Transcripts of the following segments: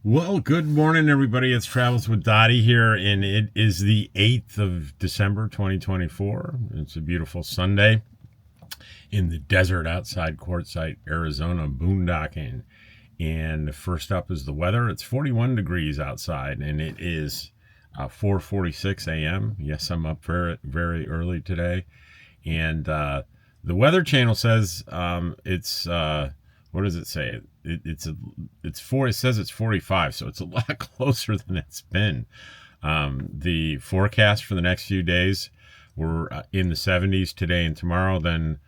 Well, good morning, everybody. It's Travels with Dottie here, and it is the 8th of December, 2024. It's a beautiful Sunday in the desert outside Quartzsite, Arizona, boondocking. And first up is the weather. It's 41 degrees outside, and it is 4:46 a.m. Yes, I'm up very, very early today. And the Weather Channel says it's what does it say? It says it's 45, so it's a lot closer than it's been. The forecast for the next few days, we're in the 70s today and tomorrow. Then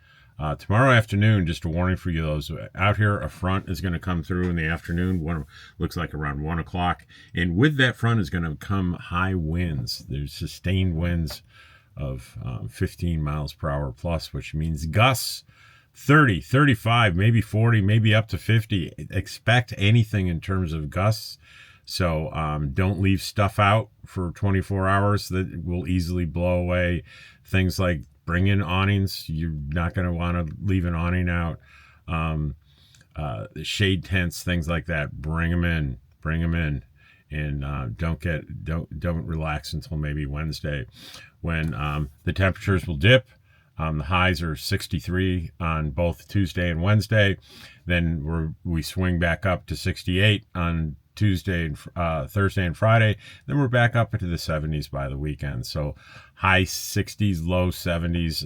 tomorrow afternoon, just a warning for you those out here, a front is going to come through in the afternoon. Looks like around 1 o'clock, and with that front is going to come high winds. There's sustained winds of 15 miles per hour plus, which means gusts 30, 35, maybe 40, maybe up to 50. Expect anything in terms of gusts. So don't leave stuff out for 24 hours that will easily blow away. Things like bring in awnings. You're not going to want to leave an awning out. Shade tents, things like that. Bring them in. And don't relax until maybe Wednesday, when the temperatures will dip. The highs are 63 on both Tuesday and Wednesday. Then we swing back up to 68 on Tuesday and Thursday and Friday. Then we're back up into the 70s by the weekend. So high 60s, low 70s.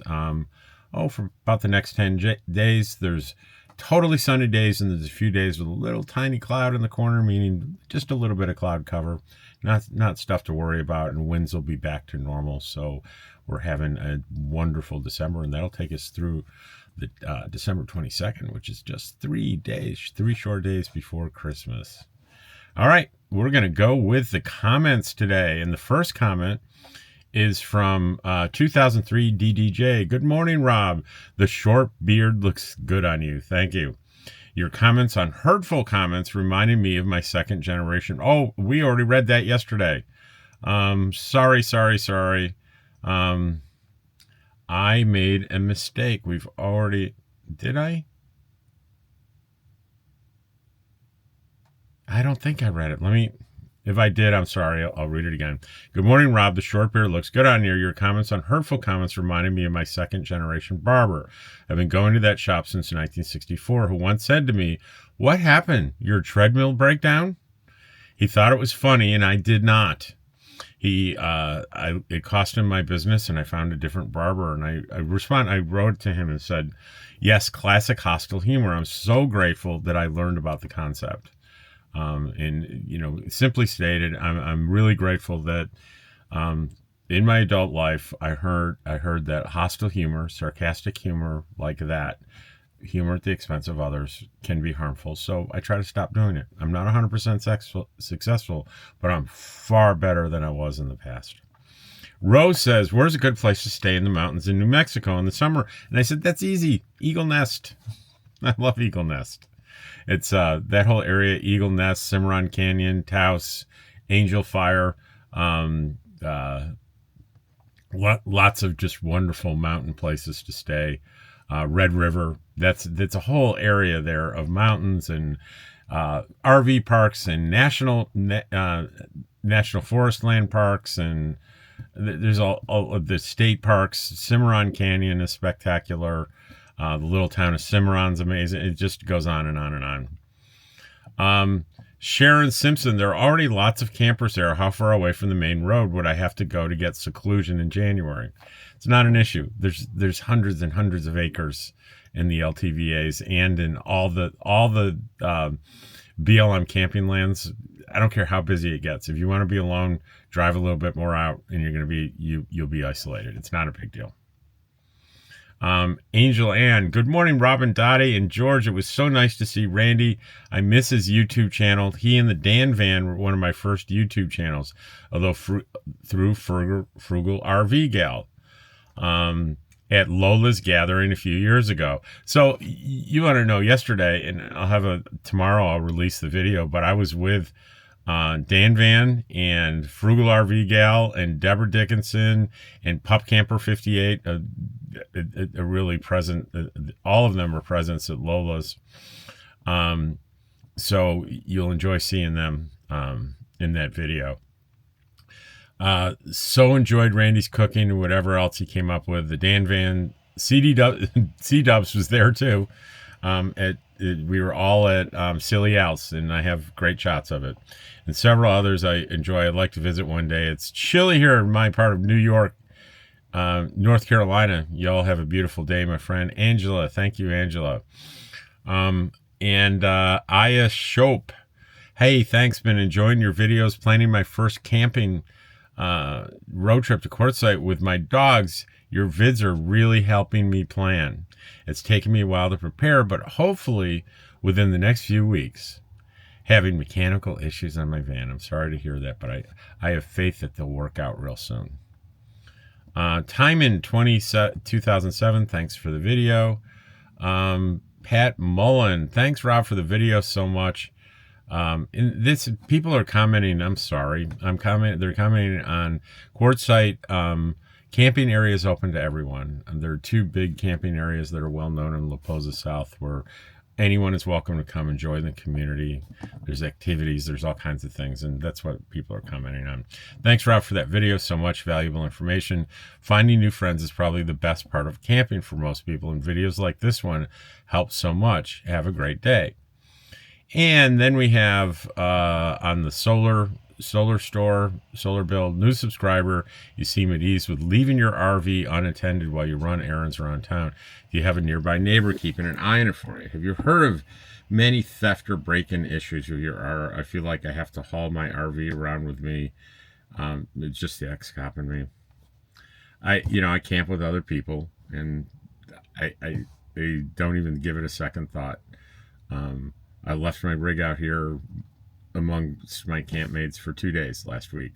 For about the next 10 days, there's totally sunny days, and there's a few days with a little tiny cloud in the corner, meaning just a little bit of cloud cover. Not stuff to worry about, and winds will be back to normal. So we're having a wonderful December, and that'll take us through the December 22nd, which is just 3 short days before Christmas. All right, we're going to go with the comments today. And the first comment is from 2003 DDJ. Good morning, Rob. The short beard looks good on you. Thank you. Your comments on hurtful comments reminded me of my second generation. Oh, we already read that yesterday. Sorry. I made a mistake. Did I? I don't think I read it. If I did, I'm sorry. I'll read it again. Good morning, Rob. The short beard looks good on you. Your comments on hurtful comments reminded me of my second generation barber. I've been going to that shop since 1964, who once said to me, "What happened? Your treadmill breakdown?" He thought it was funny, and I did not. It cost him my business, and I found a different barber. And I wrote to him and said, "Yes, classic hostile humor. I'm so grateful that I learned about the concept." Simply stated, I'm really grateful that in my adult life, I heard that hostile humor, sarcastic humor like that, humor at the expense of others, can be harmful. So I try to stop doing it. I'm not 100% successful, but I'm far better than I was in the past. Rose says, "Where's a good place to stay in the mountains in New Mexico in the summer?" And I said, "That's easy. Eagle Nest." I love Eagle Nest. It's that whole area: Eagle Nest, Cimarron Canyon, Taos, Angel Fire, lots of just wonderful mountain places to stay. Red River, that's a whole area there of mountains and RV parks and national forest land parks, and there's all of the state parks. Cimarron Canyon is spectacular. The little town of Cimarron's amazing. It just goes on and on and on. Sharon Simpson, there are already lots of campers there. How far away from the main road would I have to go to get seclusion in January? It's not an issue. There's hundreds and hundreds of acres in the LTVAs and in all the BLM camping lands. I don't care how busy it gets. If you want to be alone, drive a little bit more out, and you'll be isolated. It's not a big deal. Angel Ann, good morning, Robin, Dottie, and George. It was so nice to see Randy. I miss his YouTube channel. He and the Dan Van were one of my first YouTube channels, although through Frugal RV Gal at Lola's gathering a few years ago. So you want to know, yesterday, and tomorrow I'll release the video, but I was with Dan Van and Frugal RV Gal and Deborah Dickinson and Pup Camper 58, a really present. All of them are presents at Lola's. So you'll enjoy seeing them. in that video. So enjoyed Randy's cooking and whatever else he came up with. The Dan Van C-Dubs was there too. We were all at Silly Al's, and I have great shots of it. And several others I enjoy. I'd like to visit one day. It's chilly here in my part of New York, North Carolina. Y'all have a beautiful day, my friend. Angela, thank you, Angela. Aya Shope. Hey, thanks. Been enjoying your videos. Planning my first camping road trip to Quartzsite with my dogs. Your vids are really helping me plan. It's taken me a while to prepare, but hopefully within the next few weeks. Having mechanical issues on my van. I'm sorry to hear that, but I have faith that they'll work out real soon. Time in 2007. Thanks for the video. Pat Mullen. Thanks, Rob, for the video so much. People are commenting. I'm sorry. They're commenting on Quartzsite. Camping areas open to everyone. And there are two big camping areas that are well known in La Posa South where anyone is welcome to come and join the community. There's activities, there's all kinds of things, and that's what people are commenting on. Thanks, Rob, for that video. So much valuable information. Finding new friends is probably the best part of camping for most people, and videos like this one help so much. Have a great day. And then we have on the solar build, new subscriber. You seem at ease with leaving your RV unattended while you run errands around town. If you have a nearby neighbor keeping an eye on it for you. Have you heard of many theft or break-in issues with your RV? I feel like I have to haul my RV around with me. It's just the ex-cop in me. I camp with other people, and I don't even give it a second thought. I left my rig out here amongst my campmates for 2 days last week.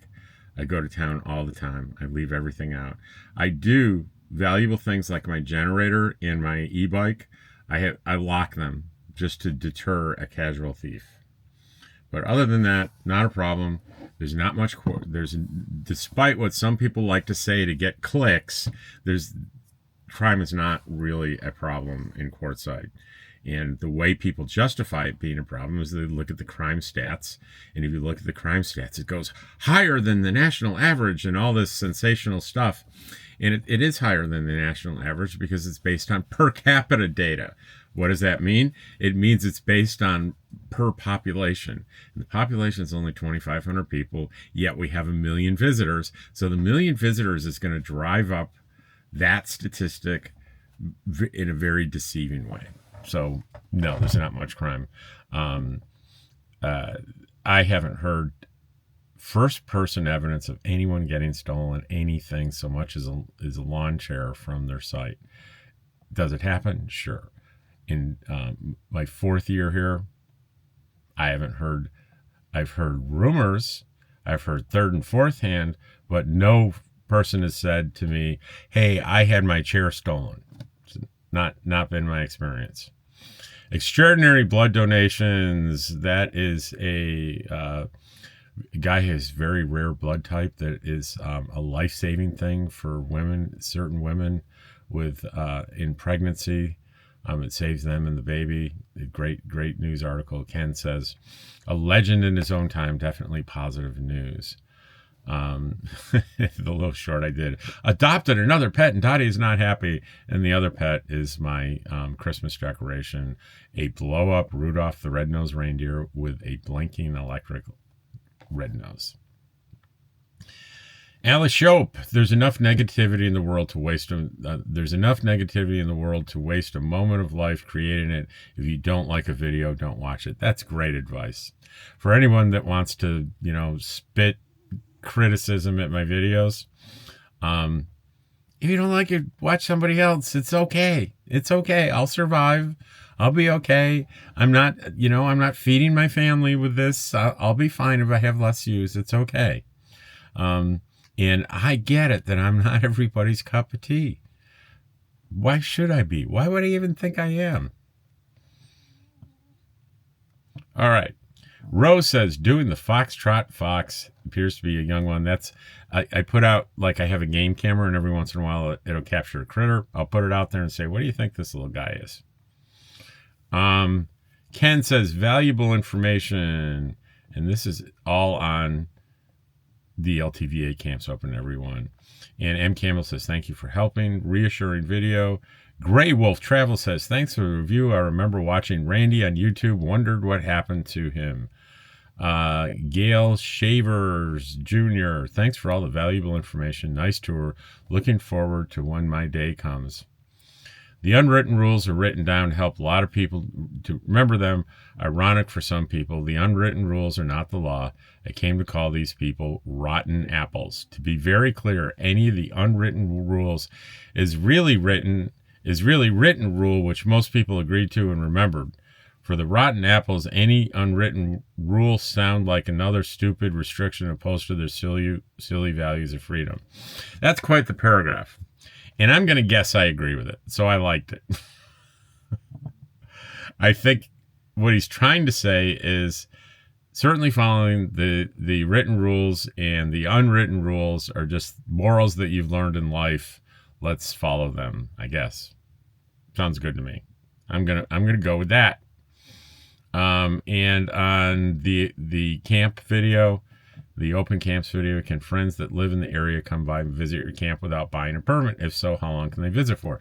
I go to town all the time. I leave everything out. I do valuable things like my generator and my e-bike. I lock them just to deter a casual thief. But other than that, not a problem. There's not much. Despite what some people like to say to get clicks, crime is not really a problem in Quartzsite. And the way people justify it being a problem is they look at the crime stats. And if you look at the crime stats, it goes higher than the national average and all this sensational stuff. And it is higher than the national average because it's based on per capita data. What does that mean? It means it's based on per population. And the population is only 2,500 people, yet we have 1 million visitors. So the 1 million visitors is going to drive up that statistic in a very deceiving way. So, no, there's not much crime. I haven't heard first-person evidence of anyone getting stolen anything so much as a lawn chair from their site. Does it happen? Sure. In my 4th year here, I haven't heard. I've heard rumors. I've heard third and fourth hand, but no person has said to me, "Hey, I had my chair stolen." Not been my experience. Extraordinary blood donations. That is a guy who has very rare blood type that is a life-saving thing for women, certain women with in pregnancy. It saves them and the baby. A great news article. Ken says, a legend in his own time, definitely positive news. The little short I did. Adopted another pet and Dottie is not happy. And the other pet is my Christmas decoration, a blow-up Rudolph the Red-Nosed Reindeer with a blinking electric red nose. Alice Shope, there's enough negativity in the world to waste a moment of life creating it. If you don't like a video, don't watch it. That's great advice. For anyone that wants to, spit criticism at my videos, if you don't like it, watch somebody else. It's okay. I'll survive. I'll be okay. I'm not feeding my family with this. I'll be fine if I have less views. It's okay. And I get it that I'm not everybody's cup of tea. Why should I be? Why would I even think I am? All right. Rose says, doing the Foxtrot Fox. Appears to be a young one. I put out, like I have a game camera, and every once in a while it'll capture a critter. I'll put it out there and say, what do you think this little guy is? Ken says, valuable information. And this is all on the LTVA camps open, everyone. And M. Campbell says, thank you for helping. Reassuring video. Gray Wolf Travel says, thanks for the review. I remember watching Randy on YouTube, wondered what happened to him. Gail Shavers Jr., thanks for all the valuable information. Nice tour. Looking forward to when my day comes. The unwritten rules are written down to help a lot of people to remember them. Ironic for some people, the unwritten rules are not the law. I came to call these people rotten apples. To be very clear, any of the unwritten rules is really written rule, which most people agreed to and remembered. For the rotten apples, any unwritten rules sound like another stupid restriction opposed to their silly values of freedom. That's quite the paragraph. And I'm going to guess I agree with it. So I liked it. I think what he's trying to say is certainly following the written rules and the unwritten rules are just morals that you've learned in life. Let's follow them, I guess. Sounds good to me. I'm gonna go with that. And on the camp video, the open camps video, can friends that live in the area come by and visit your camp without buying a permit? If so, how long can they visit for?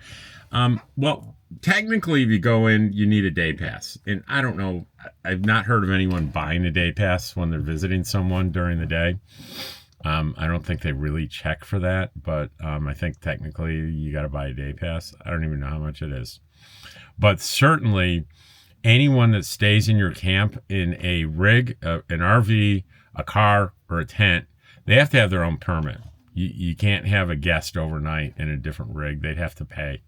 Well, technically, if you go in, you need a day pass. And I don't know, I've not heard of anyone buying a day pass when they're visiting someone during the day. I don't think they really check for that, but I think technically you got to buy a day pass. I don't even know how much it is. But certainly, anyone that stays in your camp in a rig, an RV, a car, or a tent, they have to have their own permit. You can't have a guest overnight in a different rig. They'd have to pay.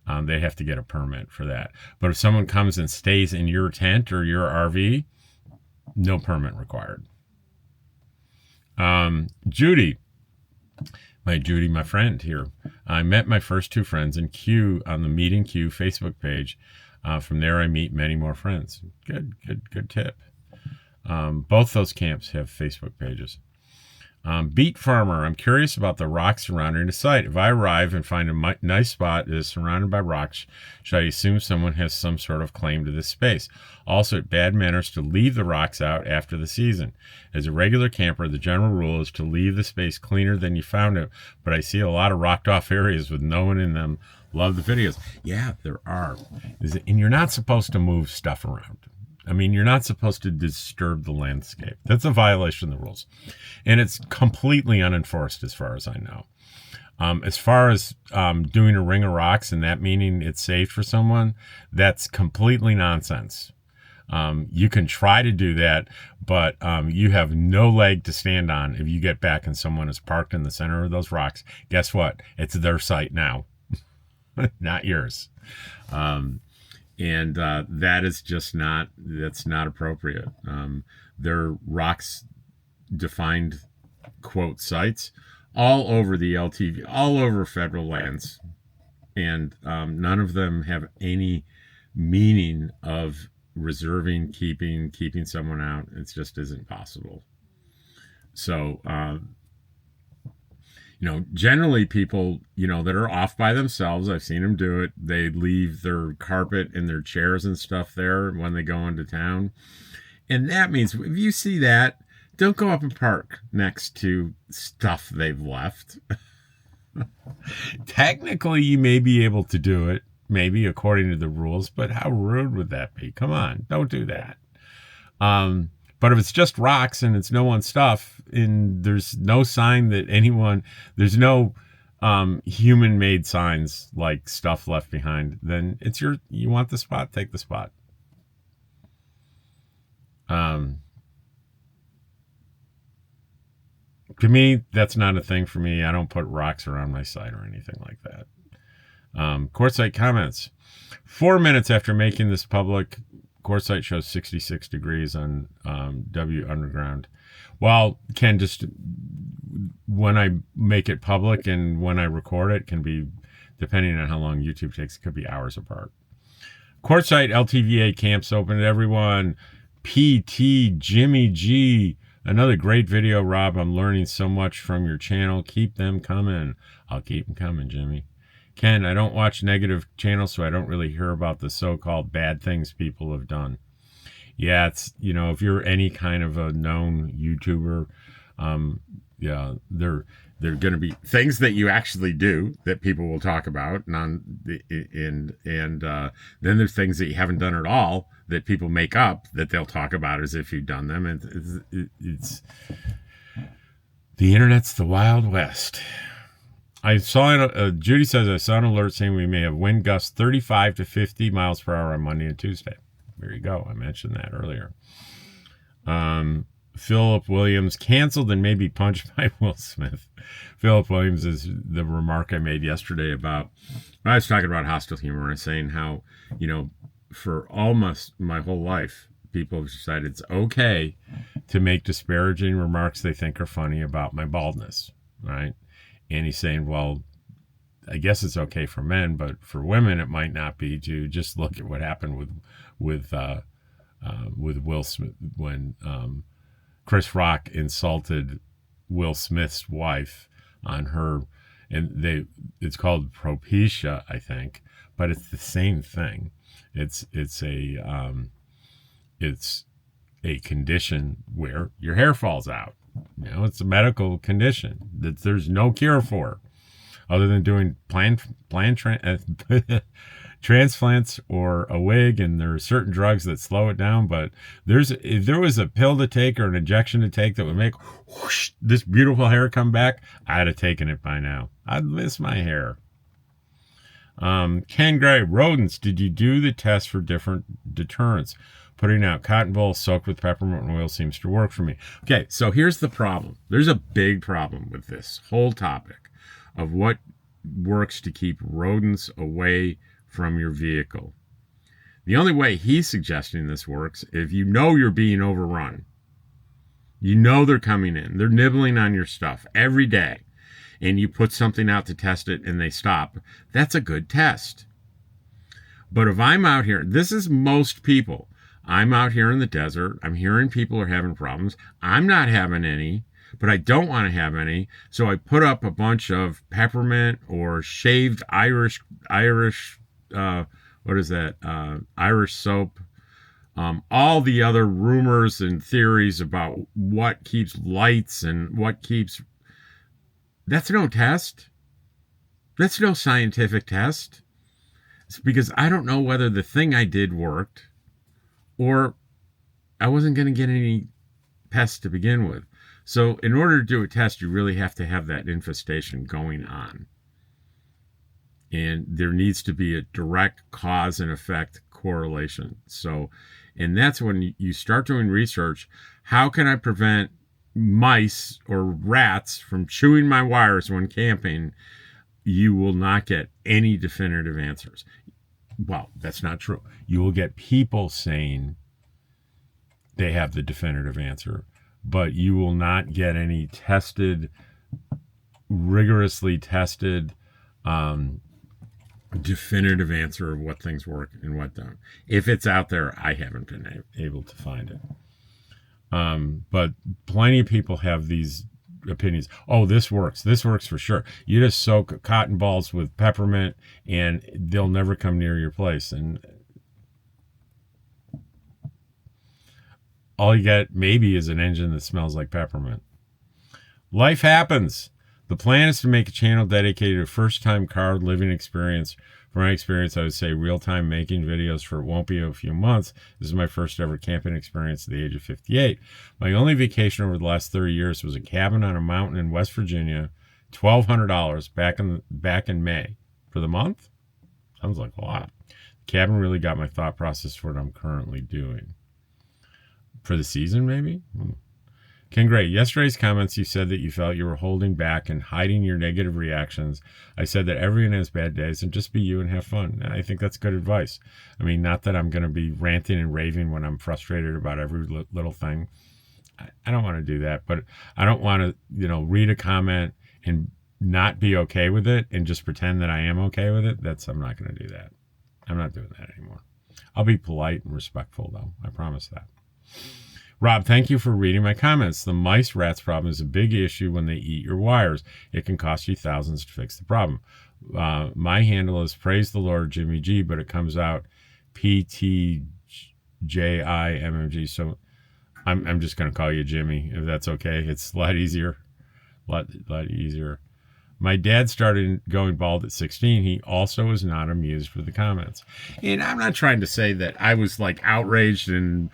They'd have to get a permit for that. But if someone comes and stays in your tent or your RV, no permit required. Judy, my friend here. I met my first two friends in Q on the Meet and Q Facebook page. From there, I meet many more friends. Good tip. Both those camps have Facebook pages. Beet Farmer, I'm curious about the rocks surrounding the site. If I arrive and find a nice spot that is surrounded by rocks, should I assume someone has some sort of claim to this space? Also, it's bad manners to leave the rocks out after the season. As a regular camper, the general rule is to leave the space cleaner than you found it, but I see a lot of rocked off areas with no one in them. Love the videos. Yeah, there are. And you're not supposed to move stuff around. I mean, you're not supposed to disturb the landscape. That's a violation of the rules. And it's completely unenforced as far as I know. As far as doing a ring of rocks and that meaning it's safe for someone, that's completely nonsense. You can try to do that, but you have no leg to stand on if you get back and someone is parked in the center of those rocks. Guess what? It's their site now, not yours. And that is just that's not appropriate. There are rocks defined, quote, sites all over the LTV, all over federal lands. And none of them have any meaning of reserving, keeping someone out. It just isn't possible. So, generally people, that are off by themselves, I've seen them do it. They leave their carpet and their chairs and stuff there when they go into town. And that means if you see that, don't go up and park next to stuff they've left. Technically, you may be able to do it, maybe according to the rules, but how rude would that be? Come on, don't do that. But if it's just rocks and it's no one's stuff and there's no sign that there's no human-made signs like stuff left behind, then you want the spot, take the spot. To me, that's not a thing for me. I don't put rocks around my site or anything like that. Quartzsite Comments. 4 minutes after making this public, Quartzsite shows 66 degrees on W Underground. Well, Ken, just when I make it public and when I record it can be, depending on how long YouTube takes, it could be hours apart. Quartzsite LTVA camps open to everyone. PT Jimmy G. Another great video, Rob. I'm learning so much from your channel. Keep them coming. I'll keep them coming, Jimmy. Ken, I don't watch negative channels, so I don't really hear about the so-called bad things people have done. Yeah, it's, if you're any kind of a known YouTuber, yeah, they're going to be things that you actually do that people will talk about, and then there's things that you haven't done at all that people make up that they'll talk about as if you've done them. And it's the internet's the Wild West. I saw Judy says I saw an alert saying we may have wind gusts 35 to 50 miles per hour on Monday and Tuesday. There you go. I mentioned that earlier. Philip Williams canceled and maybe punched by Will Smith. Philip Williams is the remark I made yesterday about, I was talking about hostile humor and saying how, for almost my whole life, people have decided it's okay to make disparaging remarks they think are funny about my baldness, right? And he's saying, well, I guess it's okay for men, but for women, it might not be. To just look at what happened with Will Smith when Chris Rock insulted Will Smith's wife on her, and it's called propecia, I think, but it's the same thing. It's a condition where your hair falls out. It's a medical condition that there's no cure for, other than doing transplants or a wig, and there are certain drugs that slow it down. But if there was a pill to take or an injection to take that would make whoosh, this beautiful hair come back, I'd have taken it by now. I'd miss my hair. Ken Gray, rodents, did you do the test for different deterrents? Putting out cotton balls soaked with peppermint oil seems to work for me. Okay, so here's the problem. There's a big problem with this whole topic of what works to keep rodents away from your vehicle. The only way he's suggesting this works, if you're being overrun, they're coming in, they're nibbling on your stuff every day, and you put something out to test it and they stop, that's a good test. But if I'm out here, this is most people. I'm out here in the desert. I'm hearing people are having problems. I'm not having any, but I don't want to have any. So I put up a bunch of peppermint or shaved Irish, what is that? Irish soap. All the other rumors and theories about what keeps lights and what keeps. That's no test. That's no scientific test. It's because I don't know whether the thing I did worked, or I wasn't going to get any pests to begin with. So in order to do a test, you really have to have that infestation going on. And there needs to be a direct cause and effect correlation. So, and that's when you start doing research. How can I prevent mice or rats from chewing my wires when camping? You will not get any definitive answers. Well, that's not true. You will get people saying they have the definitive answer, but you will not get any rigorously tested, definitive answer of what things work and what don't. If it's out there, I haven't been able to find it. But plenty of people have these opinions. Oh, this works. This works for sure. You just soak cotton balls with peppermint and they'll never come near your place. And all you get maybe is an engine that smells like peppermint. Life happens. The plan is to make a channel dedicated to first-time car living experience. From my experience, I would say real-time making videos for it won't be a few months. This is my first ever camping experience at the age of 58. My only vacation over the last 30 years was a cabin on a mountain in West Virginia, $1,200 back in May. For the month? Sounds like a lot. The cabin really got my thought process for what I'm currently doing. For the season, maybe? Ken Gray, yesterday's comments, you said that you felt you were holding back and hiding your negative reactions. I said that everyone has bad days and just be you and have fun. And I think that's good advice. I mean, not that I'm going to be ranting and raving when I'm frustrated about every little thing. I don't want to do that, but I don't want to, read a comment and not be okay with it and just pretend that I am okay with it. I'm not going to do that. I'm not doing that anymore. I'll be polite and respectful, though. I promise that. Rob, thank you for reading my comments. The mice rats problem is a big issue when they eat your wires. It can cost you thousands to fix the problem. My handle is Praise the Lord Jimmy G, but it comes out PTGG JIMMG. So I'm just going to call you Jimmy, if that's okay. It's a lot easier. Lot easier. My dad started going bald at 16. He also was not amused with the comments. And I'm not trying to say that I was like outraged and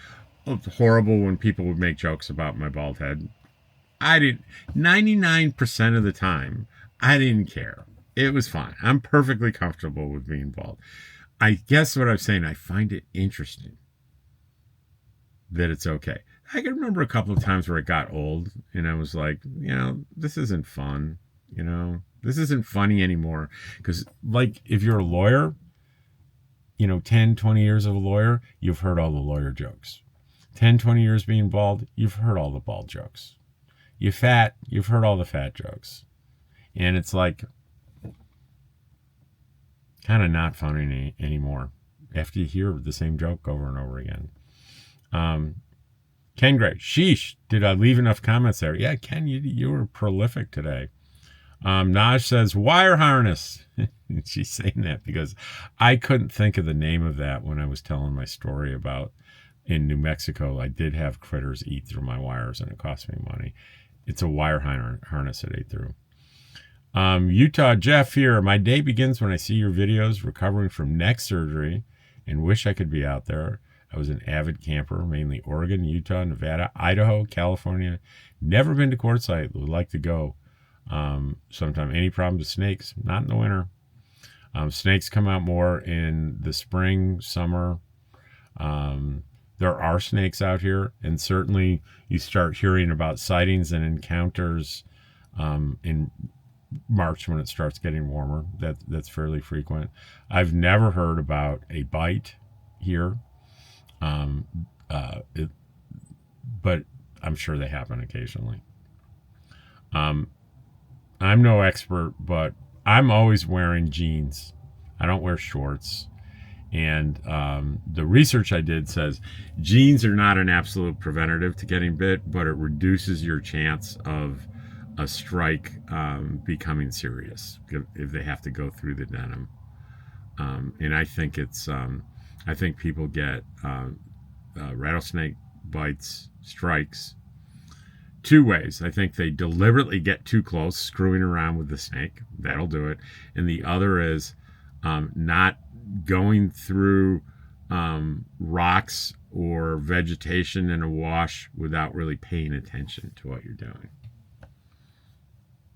horrible when people would make jokes about my bald head. I didn't. 99% of the time, I didn't care. It was fine. I'm perfectly comfortable with being bald. I guess what I'm saying, I find it interesting that it's okay. I can remember a couple of times where it got old and I was like, this isn't fun. This isn't funny anymore. Because, like, if you're a lawyer, 10, 20 years of a lawyer, you've heard all the lawyer jokes. 10, 20 years being bald, you've heard all the bald jokes. You're fat, you've heard all the fat jokes. And it's like kind of not funny anymore after you hear the same joke over and over again. Ken Gray, sheesh, did I leave enough comments there? Yeah, Ken, you were prolific today. Naj says, wire harness. She's saying that because I couldn't think of the name of that when I was telling my story about in New Mexico. I did have critters eat through my wires and it cost me money. It's a wire harness that ate through. Utah Jeff here. My day begins when I see your videos recovering from neck surgery and wish I could be out there. I was an avid camper, mainly Oregon, Utah, Nevada, Idaho, California. Never been to Quartzsite. Would like to go sometime. Any problems with snakes? Not in the winter. Snakes come out more in the spring, summer. There are snakes out here, and certainly you start hearing about sightings and encounters in March when it starts getting warmer. That's fairly frequent. I've never heard about a bite here, but I'm sure they happen occasionally. I'm no expert, but I'm always wearing jeans. I don't wear shorts. And the research I did says jeans are not an absolute preventative to getting bit, but it reduces your chance of a strike becoming serious if they have to go through the denim. And I think I think people get rattlesnake bites, strikes, two ways. I think they deliberately get too close, screwing around with the snake. That'll do it. And the other is not going through rocks or vegetation in a wash without really paying attention to what you're doing.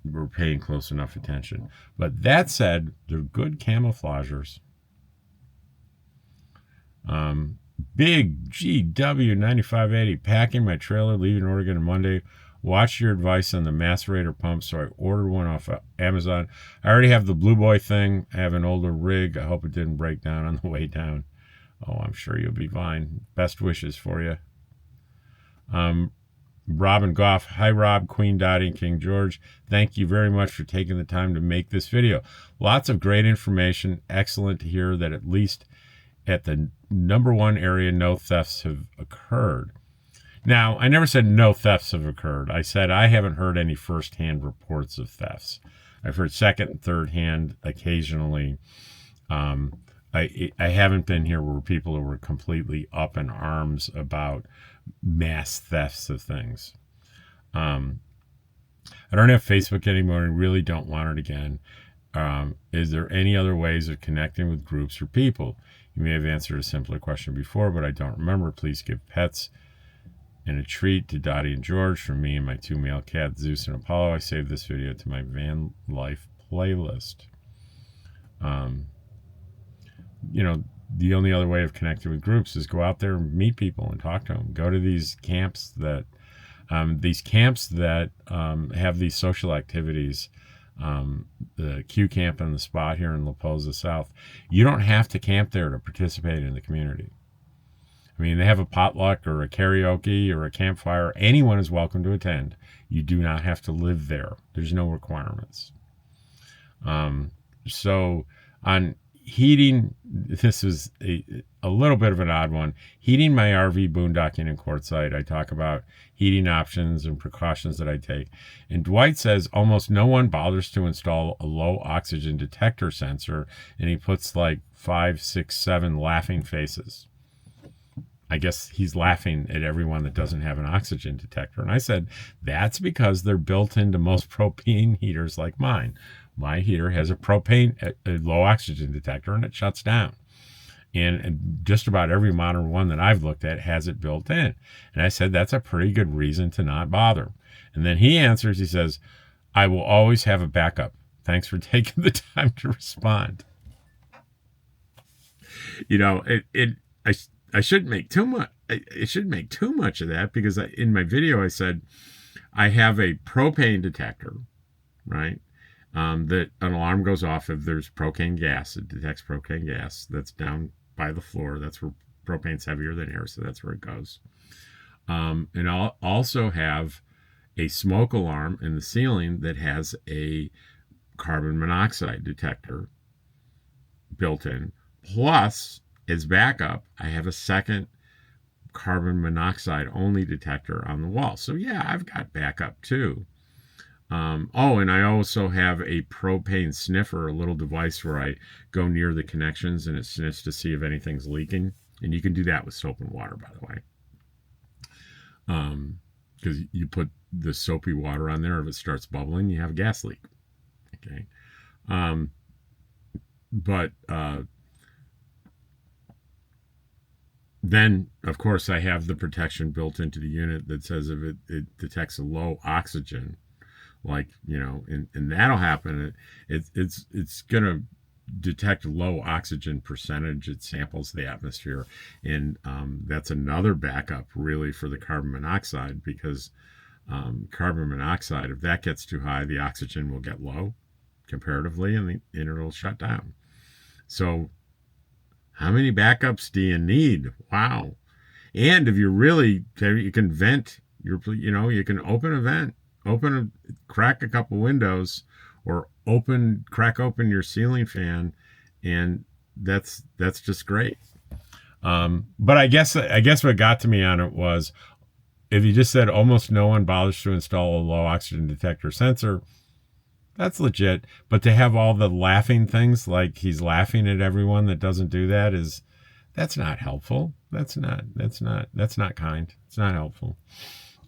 We're paying close enough attention. But that said, they're good camouflagers. Big GW 9580, packing my trailer, leaving Oregon on Monday. Watched your advice on the macerator pump, so I ordered one off of Amazon. I already have the Blue Boy thing. I have an older rig. I hope it didn't break down on the way down. Oh, I'm sure you'll be fine. Best wishes for you. Robin Goff. Hi, Rob, Queen Dottie, and King George. Thank you very much for taking the time to make this video. Lots of great information. Excellent to hear that at least at the #1 area, no thefts have occurred. Now, I never said no thefts have occurred. I said I haven't heard any first-hand reports of thefts. I've heard second and third-hand occasionally. I haven't been here where people were completely up in arms about mass thefts of things. I don't have Facebook anymore and really don't want it again. Is there any other ways of connecting with groups or people? You may have answered a simpler question before, but I don't remember. Please give pets and a treat to Dottie and George from me and my 2 male cats, Zeus and Apollo. I saved this video to my van life playlist. The only other way of connecting with groups is go out there and meet people and talk to them. Go to these camps that have these social activities. The Q camp on the spot here in La Posa South. You don't have to camp there to participate in the community. I mean, they have a potluck or a karaoke or a campfire. Anyone is welcome to attend. You do not have to live there. There's no requirements. So on heating, this is a little bit of an odd one. Heating my RV boondocking in Quartzsite. I talk about heating options and precautions that I take. And Dwight says almost no one bothers to install a low oxygen detector sensor. And he puts like 5, 6, 7 laughing faces. I guess he's laughing at everyone that doesn't have an oxygen detector. And I said, that's because they're built into most propane heaters like mine. My heater has a low oxygen detector, and it shuts down. And just about every modern one that I've looked at has it built in. And I said, that's a pretty good reason to not bother. And then he answers, he says, I will always have a backup. Thanks for taking the time to respond. You know, I shouldn't make too much. I shouldn't make too much of that, because in my video I said I have a propane detector, right? That an alarm goes off if there's propane gas. It detects propane gas that's down by the floor. That's where propane's heavier than air, so that's where it goes. And I'll also have a smoke alarm in the ceiling that has a carbon monoxide detector built in. Plus, as backup, I have a second carbon monoxide only detector on the wall. So yeah, I've got backup too. Oh, and I also have a propane sniffer, a little device where I go near the connections and it sniffs to see if anything's leaking. And you can do that with soap and water, by the way. Because you put the soapy water on there, if it starts bubbling, you have a gas leak. Okay. Then, of course, I have the protection built into the unit that says if it detects a low oxygen, like, you know, and that'll happen. It's going to detect low oxygen percentage. It samples the atmosphere. And that's another backup, really, for the carbon monoxide, because carbon monoxide, if that gets too high, the oxygen will get low comparatively, and it'll shut down. So how many backups do you need? Wow. And if you can vent you can open a vent, crack a couple windows, or crack open your ceiling fan, and that's just great. But I guess what got to me on it was, if you just said almost no one bothers to install a low oxygen detector sensor, that's legit. But to have all the laughing things, like he's laughing at everyone that doesn't do that, that's not helpful. That's not kind. It's not helpful.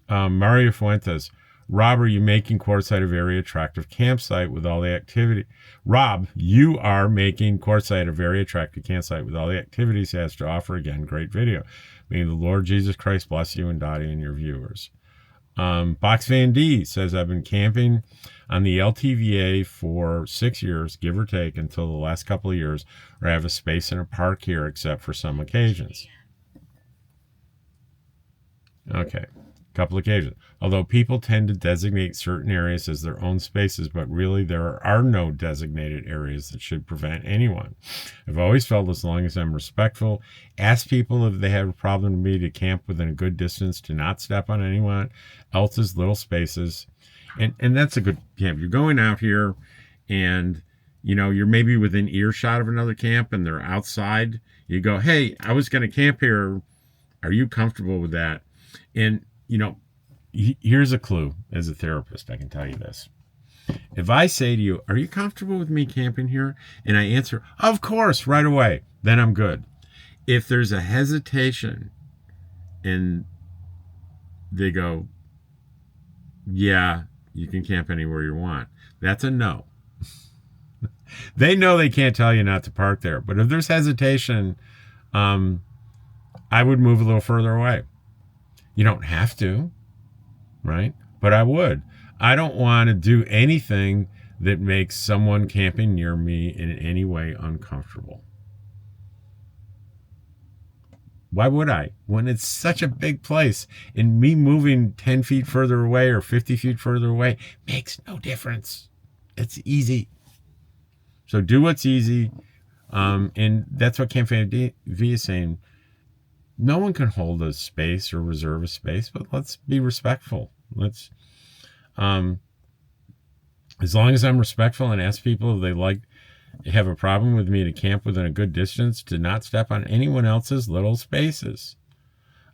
Mario Fuentes, Rob, are you making Quartzsite a very attractive campsite with all the activity? Rob, you are making Quartzsite a very attractive campsite with all the activities it has to offer. Again, great video. May the Lord Jesus Christ bless you and Dottie and your viewers. Box Van D says, I've been camping on the LTVA for 6 years, give or take, until the last couple of years, where I have a space in a park here, except for some occasions. Okay, couple occasions. Although people tend to designate certain areas as their own spaces, but really there are no designated areas that should prevent anyone. I've always felt, as long as I'm respectful, ask people if they have a problem with me to camp within a good distance, to not step on anyone else's little spaces. And that's a good camp. You're going out here and, you know, you're maybe within earshot of another camp and they're outside. You go, hey, I was going to camp here. Are you comfortable with that? And, you know, here's a clue. As a therapist, I can tell you this. If I say to you, are you comfortable with me camping here? And I answer, of course, right away, then I'm good. If there's a hesitation and they go, yeah, you can camp anywhere you want, that's a no. They know they can't tell you not to park there. But if there's hesitation, I would move a little further away. You don't have to, right? But I would. I don't want to do anything that makes someone camping near me in any way uncomfortable. Why would I? When it's such a big place, and me moving 10 feet further away or 50 feet further away makes no difference. It's easy. So do what's easy. And that's what Camp V is saying. No one can hold a space or reserve a space, but let's be respectful. Let's, as long as I'm respectful and ask people if they have a problem with me to camp within a good distance, to not step on anyone else's little spaces.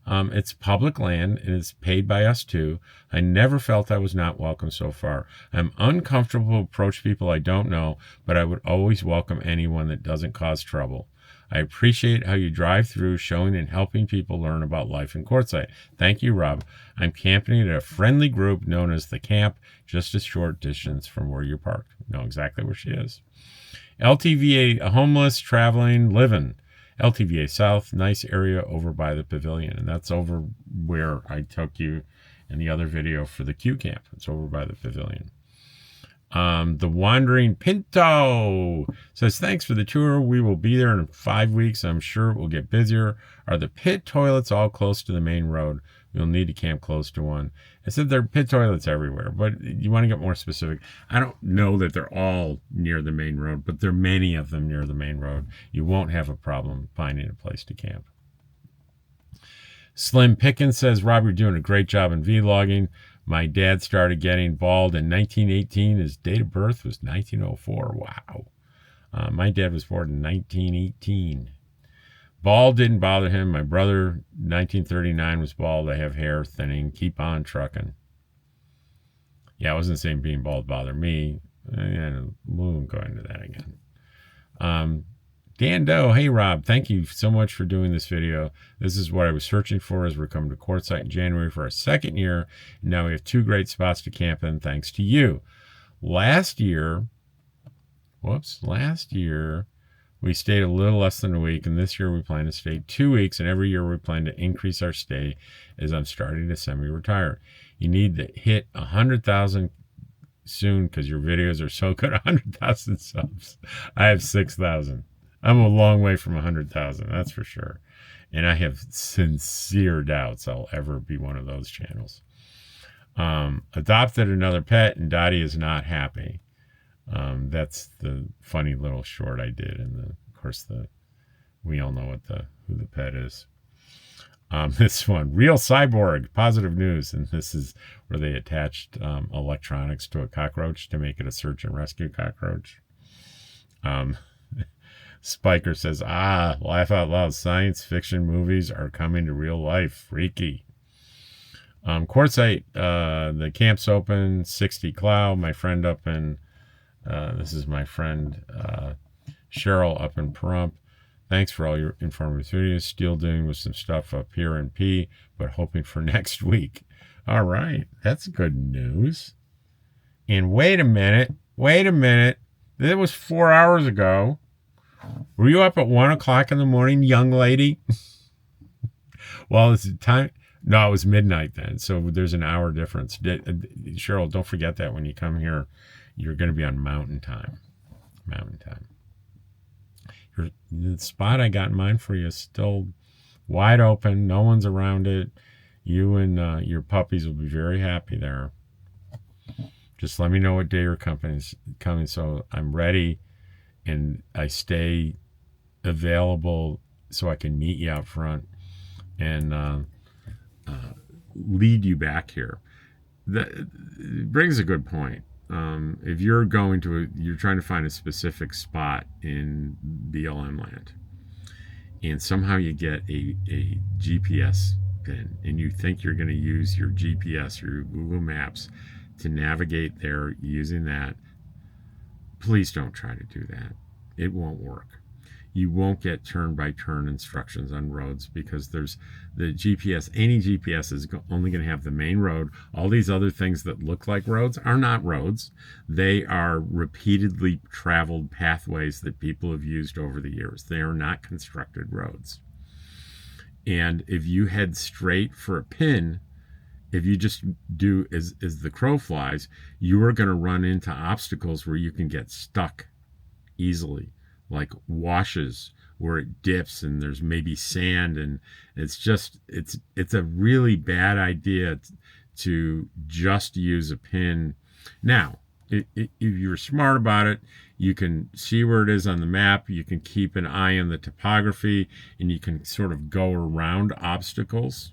It's public land and it's paid by us too. I never felt I was not welcome so far. I'm uncomfortable to approach people I don't know, but I would always welcome anyone that doesn't cause trouble. I appreciate how you drive through, showing and helping people learn about life in Quartzsite. Thank you, Rob. I'm camping at a friendly group known as The Camp, just a short distance from where you're parked. Know exactly where she is. LTVA, a homeless, traveling, living. LTVA South, nice area over by the pavilion. And that's over where I took you in the other video for the Q camp. It's over by the pavilion. The Wandering Pinto says, thanks for the tour. We will be there in 5 weeks. I'm sure it will get busier. Are the pit toilets all close to the main road? We'll need to camp close to one. I said there are pit toilets everywhere, but you want to get more specific. I don't know that they're all near the main road, but there are many of them near the main road. You won't have a problem finding a place to camp. Slim Pickens says, Rob, you're doing a great job in vlogging. My dad started getting bald in 1918. His date of birth was 1904. Wow. My dad was born in 1918. Bald didn't bother him. My brother, 1939, was bald. I have hair thinning. Keep on trucking. Yeah, I wasn't saying being bald bothered me. We won't go into that again. Dan Doe, hey Rob, thank you so much for doing this video. This is what I was searching for as we're coming to Quartzsite in January for our second year. And now we have 2 great spots to camp in thanks to you. Last year, we stayed a little less than a week, and this year we plan to stay 2 weeks, and every year we plan to increase our stay as I'm starting to semi-retire. You need to hit 100,000 soon because your videos are so good. 100,000 subs. I have 6,000. I'm a long way from 100,000, that's for sure. And I have sincere doubts I'll ever be one of those channels. Adopted another pet, and Dottie is not happy. That's the funny little short I did. And of course, we all know who the pet is. This one, Real Cyborg, positive news. And this is where they attached electronics to a cockroach to make it a search and rescue cockroach. Spiker says, laugh out loud. Science fiction movies are coming to real life. Freaky. Quartzsite, the camp's open. 60 Cloud, my friend up in, this is my friend Cheryl up in Pahrump. Thanks for all your informative videos. Still doing with some stuff up here in P, but hoping for next week. All right, that's good news. And wait a minute. That was 4 hours ago. Were you up at 1 o'clock in the morning, young lady? Well, it's time. No, it was midnight then. So there's an hour difference. Cheryl, don't forget that when you come here, you're going to be on mountain time. The spot I got in mind for you is still wide open. No one's around it. You and your puppies will be very happy there. Just let me know what day your company's coming so I'm ready. And I stay available so I can meet you out front and lead you back here. That brings a good point. If you're trying to find a specific spot in BLM land, and somehow you get a GPS pin, and you think you're going to use your GPS or your Google Maps to navigate there using that, please don't try to do that. It won't work. You won't get turn-by-turn instructions on roads because there's the GPS. Any GPS is only going to have the main road. All these other things that look like roads are not roads. They are repeatedly traveled pathways that people have used over the years. They are not constructed roads. And if you head straight for a pin, if you just do as the crow flies, you are going to run into obstacles where you can get stuck easily, like washes where it dips and there's maybe sand, and it's a really bad idea to just use a pin. Now, if you're smart about it, you can see where it is on the map, you can keep an eye on the topography, and you can sort of go around obstacles.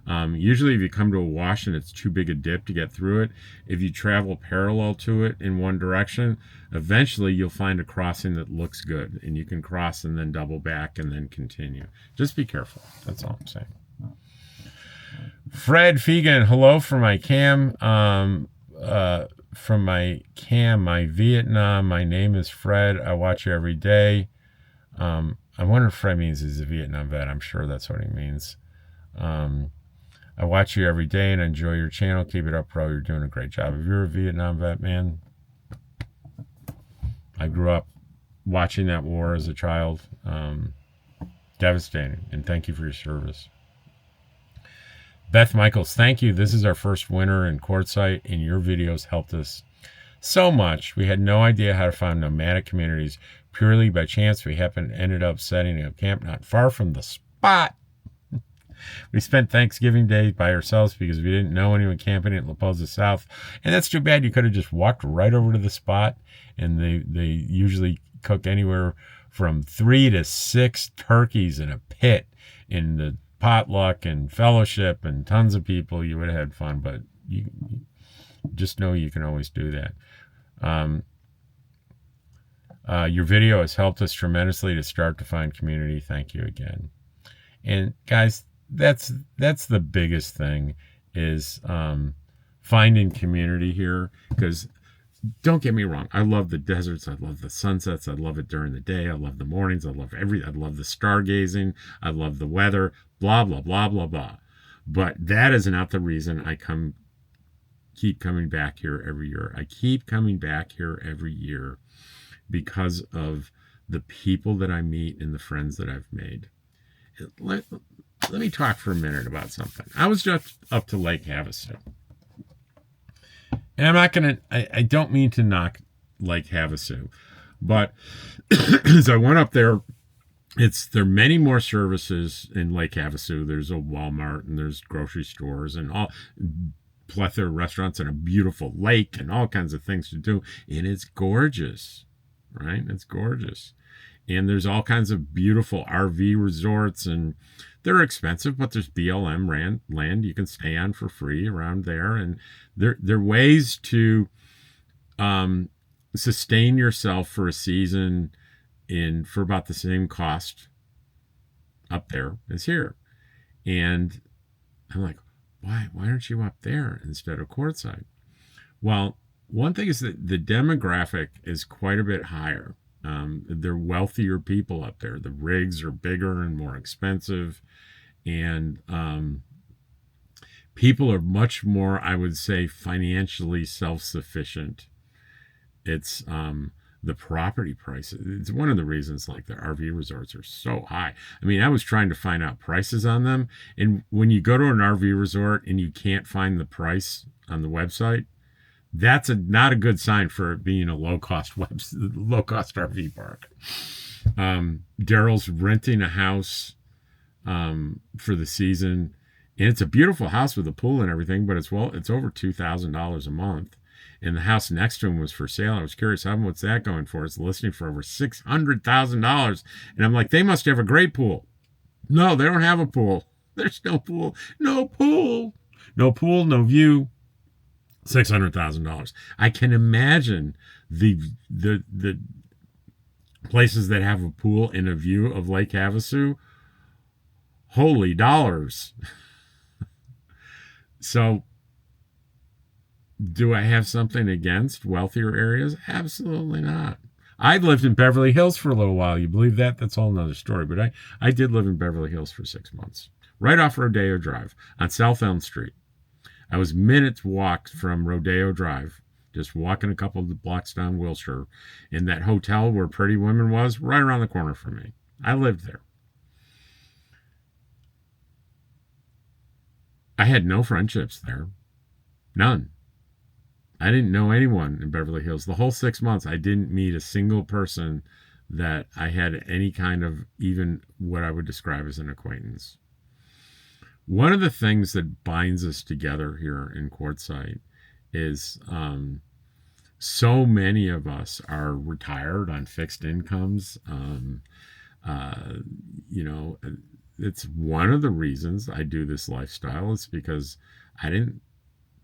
Usually if you come to a wash and it's too big a dip to get through it, if you travel parallel to it in one direction, eventually you'll find a crossing that looks good, and you can cross and then double back and then continue. Just be careful. That's all I'm saying. Fred Fegan, hello from my cam. My Vietnam. My name is Fred. I watch you every day. I wonder if Fred means he's a Vietnam vet. I'm sure that's what he means. I watch you every day and enjoy your channel. Keep it up, bro. You're doing a great job. If you're a Vietnam vet, man, I grew up watching that war as a child. Devastating. And thank you for your service. Beth Michaels, thank you. This is our first winter in Quartzsite, and your videos helped us so much. We had no idea how to find nomadic communities. Purely by chance, we ended up setting up camp not far from the spot. We spent Thanksgiving Day by ourselves because we didn't know anyone camping at La Posa South. And that's too bad. You could have just walked right over to the spot. And they usually cook anywhere from 3 to 6 turkeys in a pit in the potluck and fellowship and tons of people. You would have had fun, but you just know you can always do that. Your video has helped us tremendously to start to find community. Thank you again. And guys, that's the biggest thing is finding community here. Because don't get me wrong, I love the deserts, I love the sunsets, I love it during the day, I love the mornings, I love the stargazing, I love the weather, blah blah blah blah blah. But that is not the reason I keep coming back here every year. I keep coming back here every year because of the people that I meet and the friends that I've made. Let me talk for a minute about something. I was just up to Lake Havasu. And I'm not going to, I don't mean to knock Lake Havasu, but as I went up there, there are many more services in Lake Havasu. There's a Walmart and there's grocery stores and all plethora of restaurants and a beautiful lake and all kinds of things to do. And it's gorgeous, right? It's gorgeous. And there's all kinds of beautiful RV resorts, and they're expensive, but there's BLM land you can stay on for free around there. And there are ways to sustain yourself for a season for about the same cost up there as here. And I'm like, why aren't you up there instead of Quartzsite? Well, one thing is that the demographic is quite a bit higher. They're wealthier people up there. The rigs are bigger and more expensive. And people are much more, I would say, financially self-sufficient. It's the property prices. It's one of the reasons like the RV resorts are so high. I mean, I was trying to find out prices on them. And when you go to an RV resort and you can't find the price on the website, that's not a good sign for it being a low-cost RV park. Daryl's renting a house for the season, and it's a beautiful house with a pool and everything, but it's over $2,000 a month. And the house next to him was for sale. I was curious, what's that going for? It's listing for over $600,000. And I'm like, they must have a great pool. No, they don't have a pool. There's no pool. No pool. No pool, no view. $600,000. I can imagine the places that have a pool and a view of Lake Havasu. Holy dollars. So, do I have something against wealthier areas? Absolutely not. I lived in Beverly Hills for a little while. You believe that? That's a whole nother story. But I did live in Beverly Hills for 6 months. Right off Rodeo Drive on South Elm Street. I was minutes walk from Rodeo Drive, just walking a couple of blocks down Wilshire, and that hotel where Pretty Women was right around the corner from me. I lived there. I had no friendships there. None. I didn't know anyone in Beverly Hills. The whole 6 months, I didn't meet a single person that I had any kind of even what I would describe as an acquaintance. One of the things that binds us together here in Quartzsite is so many of us are retired on fixed incomes. It's one of the reasons I do this lifestyle. It's because I didn't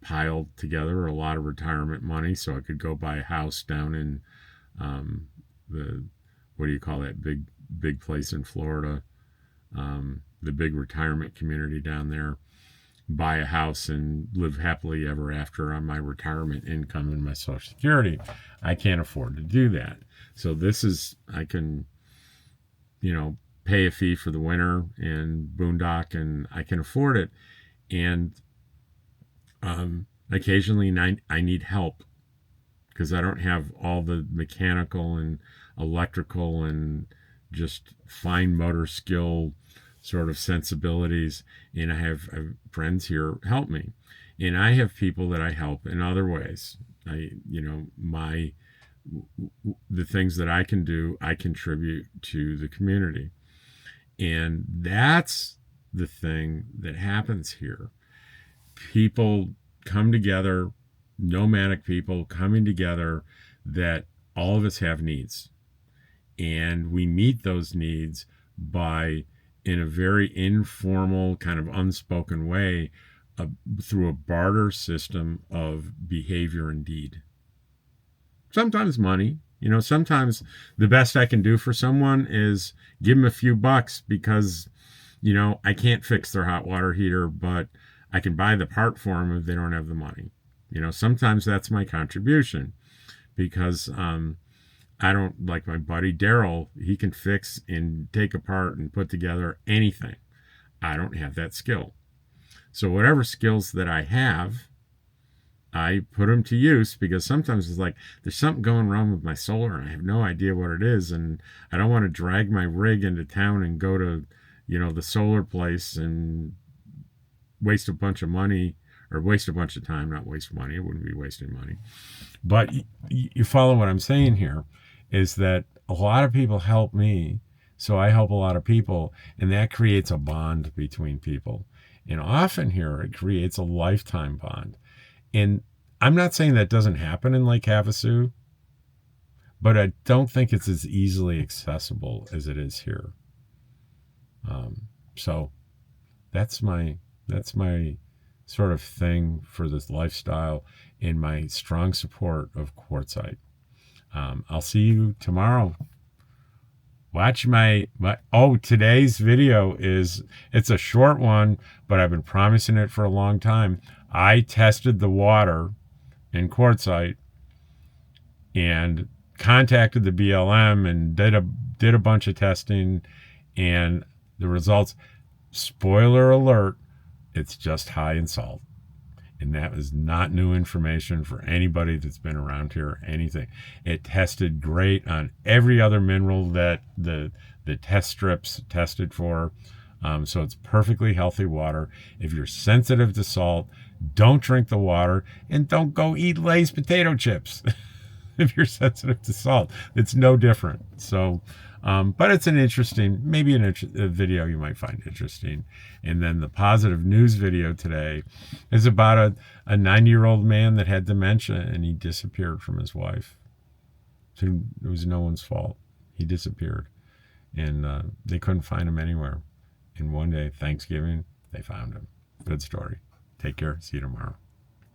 pile together a lot of retirement money so I could go buy a house down in what do you call that big place in Florida, the big retirement community down there, buy a house and live happily ever after on my retirement income and my Social Security. I can't afford to do that. So pay a fee for the winter and boondock, and I can afford it. And occasionally I need help because I don't have all the mechanical and electrical and just fine motor skill sort of sensibilities. And I have friends here help me. And I have people that I help in other ways. The things that I can do, I contribute to the community. And that's the thing that happens here. People come together, nomadic people coming together, that all of us have needs. And we meet those needs by, in a very informal, kind of unspoken way, through a barter system of behavior and deed. Sometimes money. Sometimes the best I can do for someone is give them a few bucks because, I can't fix their hot water heater, but I can buy the part for them if they don't have the money. Sometimes that's my contribution because I don't, like my buddy Daryl, he can fix and take apart and put together anything. I don't have that skill. So whatever skills that I have, I put them to use because sometimes it's like there's something going wrong with my solar and I have no idea what it is, and I don't want to drag my rig into town and go to the solar place and waste a bunch of money, or waste a bunch of time. Not waste money, it wouldn't be wasting money. But you follow what I'm saying here, is that a lot of people help me, so I help a lot of people, and that creates a bond between people. And often here it creates a lifetime bond. And I'm not saying that doesn't happen in Lake Havasu, but I don't think it's as easily accessible as it is here. So that's my sort of thing for this lifestyle, and my strong support of Quartzsite. I'll see you tomorrow. Watch today's video it's a short one, but I've been promising it for a long time. I tested the water in Quartzsite and contacted the BLM and did a bunch of testing, and the results, spoiler alert, it's just high in salt. And that was not new information for anybody that's been around here or anything. It tested great on every other mineral that the test strips tested for. So it's perfectly healthy water. If you're sensitive to salt, don't drink the water, and don't go eat Lay's potato chips. If you're sensitive to salt, it's no different. So, but it's an interesting, maybe a video you might find interesting. And then the positive news video today is about a 90-year-old man that had dementia, and he disappeared from his wife. So it was no one's fault. He disappeared, and they couldn't find him anywhere. And one day, Thanksgiving, they found him. Good story. Take care. See you tomorrow.